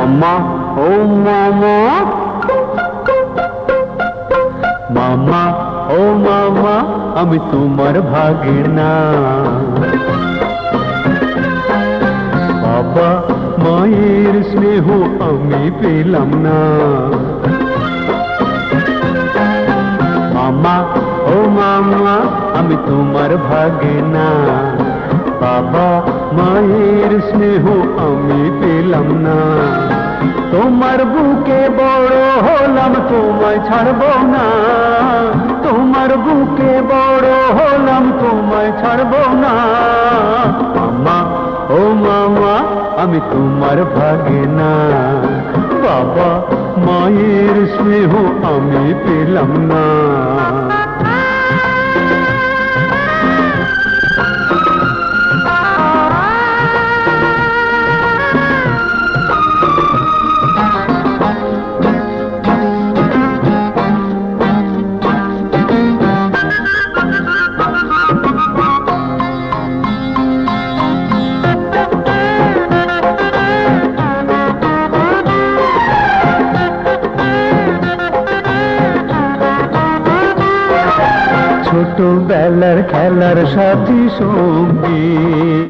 মামা ও মামা, মামা ও মামা, আমি তোমার ভাগের না। বাবা মায়ের স্নেহ আমি পেলাম না। মামা ও মামা, আমি তোমার ভাগে না। বাবা মায়ের স্নেহ আমি পেলাম না। তোমার বুকে বড় হলাম, তোমায় ছাড়বো না। তোমার বুকে বড় হলাম, তোমায় ছাড়বো না। মামা ও মামা, আমি তোমার ভাগে না। বাবা মায়ের স্নেহ আমি পেলাম না। ছোটবেলার খেলার সাথী সঙ্গী।